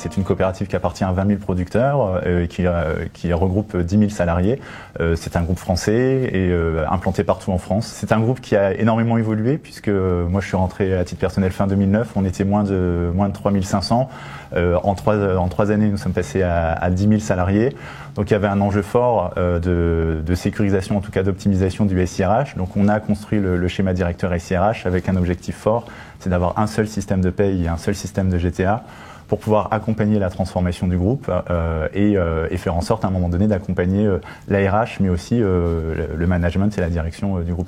c'est une coopérative qui appartient à 20 000 producteurs qui regroupe 10 000 salariés. C'est un groupe français et implanté partout en France. C'est un groupe qui a énormément évolué puisque moi je suis rentré à titre personnel fin 2009, on était moins de 3 500. En 3 années, nous sommes passés à 10 000 salariés. Donc il y avait un enjeu fort de sécurisation, en tout cas d'optimisation du SIRH. Donc on a construit le schéma directeur SIRH avec un objectif fort, c'est d'avoir un seul système de paye et un seul système de GTA pour pouvoir accompagner la transformation du groupe et faire en sorte à un moment donné d'accompagner l'ARH mais aussi le management et la direction du groupe.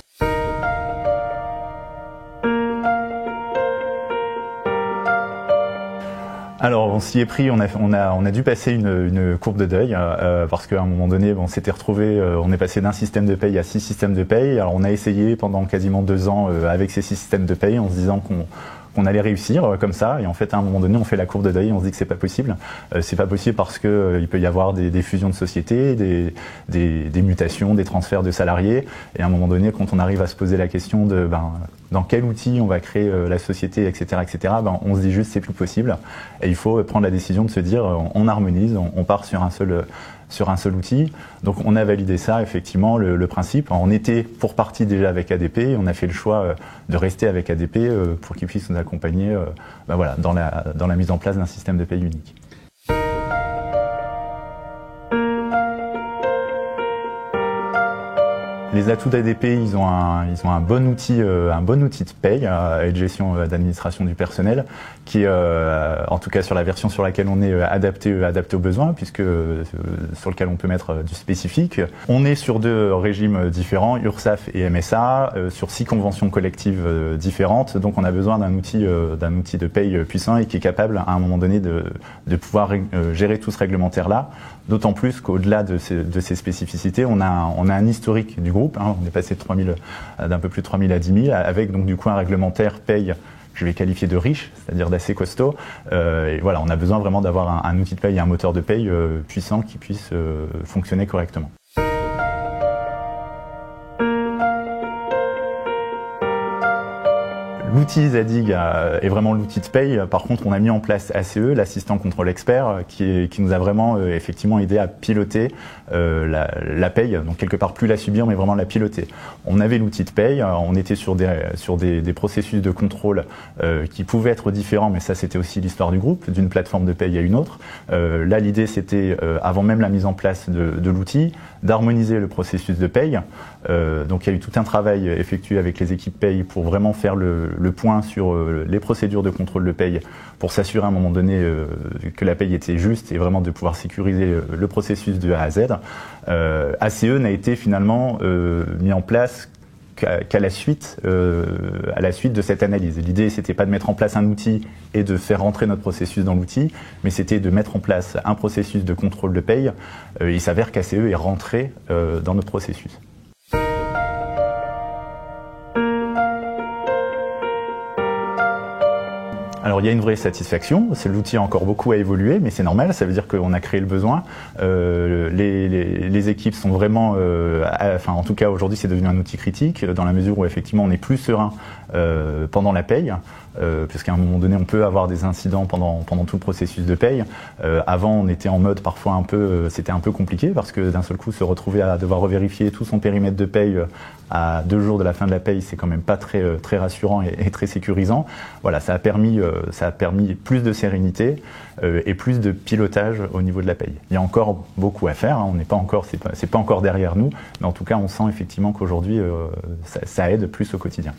Alors on s'y est pris, on a dû passer une courbe de deuil parce qu'à un moment donné on s'était retrouvé, on est passé d'un système de paye à 6 systèmes de paye. Alors on a essayé pendant quasiment 2 ans avec ces 6 systèmes de paye en se disant qu'on allait réussir comme ça, et en fait à un moment donné on fait la courbe de deuil et on se dit que c'est pas possible. C'est pas possible parce que il peut y avoir des fusions de sociétés, des mutations, des transferts de salariés, et à un moment donné quand on arrive à se poser la question de dans quel outil on va créer la société, etc., on se dit juste c'est plus possible et il faut prendre la décision de se dire on harmonise, on part sur un seul outil. Donc on a validé ça, effectivement, le principe. On était pour partie déjà avec ADP, on a fait le choix de rester avec ADP pour qu'ils puissent nous accompagner dans la mise en place d'un système de paye unique. Les atouts d'ADP, ils ont un bon outil de paye et de gestion d'administration du personnel qui est, en tout cas sur la version sur laquelle on est, adapté aux besoins, puisque sur lequel on peut mettre du spécifique. On est sur 2 régimes différents, URSSAF et MSA, sur 6 conventions collectives différentes. Donc on a besoin d'un outil de paye puissant et qui est capable à un moment donné de pouvoir gérer tout ce réglementaire-là. D'autant plus qu'au-delà de ces spécificités, on a un historique du groupe. On est passé d'un peu plus de 3 000 à 10 000, avec donc du coup un réglementaire paye, je vais qualifier de riche, c'est-à-dire d'assez costaud. Et voilà, on a besoin vraiment d'avoir un outil de paye et un moteur de paye puissant qui puisse fonctionner correctement. L'outil Zadig est vraiment l'outil de paye. Par contre, on a mis en place ACE, l'assistant contrôle expert, qui nous a vraiment effectivement aidé à piloter la paye. Donc quelque part plus la subir, mais vraiment la piloter. On avait l'outil de paye, on était sur des processus de contrôle qui pouvaient être différents, mais ça c'était aussi l'histoire du groupe, d'une plateforme de paye à une autre. Là, l'idée c'était, avant même la mise en place de l'outil, d'harmoniser le processus de paye. Donc il y a eu tout un travail effectué avec les équipes paye pour vraiment faire le point sur les procédures de contrôle de paye pour s'assurer à un moment donné que la paye était juste et vraiment de pouvoir sécuriser le processus de A à Z. ACE n'a été finalement mis en place qu'à la suite de cette analyse. L'idée, c'était pas de mettre en place un outil et de faire rentrer notre processus dans l'outil, mais c'était de mettre en place un processus de contrôle de paye. Il s'avère qu'ACE est rentré dans notre processus. Alors il y a une vraie satisfaction, l'outil a encore beaucoup à évoluer, mais c'est normal, ça veut dire qu'on a créé le besoin. Les équipes sont vraiment, en tout cas aujourd'hui c'est devenu un outil critique, dans la mesure où effectivement on est plus serein pendant la paye, puisqu'à un moment donné on peut avoir des incidents pendant tout le processus de paye. Avant on était en mode parfois c'était un peu compliqué, parce que d'un seul coup se retrouver à devoir revérifier tout son périmètre de paye à 2 jours de la fin de la paye, c'est quand même pas très rassurant et très sécurisant. Voilà, ça a permis plus de sérénité et plus de pilotage au niveau de la paye. Il y a encore beaucoup à faire, on n'est pas encore, c'est pas encore derrière nous, mais en tout cas on sent effectivement qu'aujourd'hui ça aide plus au quotidien.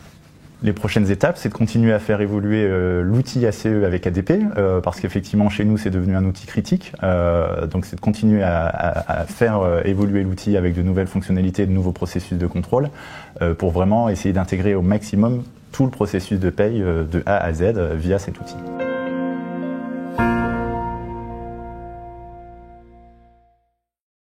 Les prochaines étapes, c'est de continuer à faire évoluer l'outil ACE avec ADP, parce qu'effectivement chez nous c'est devenu un outil critique. Donc c'est de continuer à faire évoluer l'outil avec de nouvelles fonctionnalités, de nouveaux processus de contrôle, pour vraiment essayer d'intégrer au maximum tout le processus de paye de A à Z via cet outil.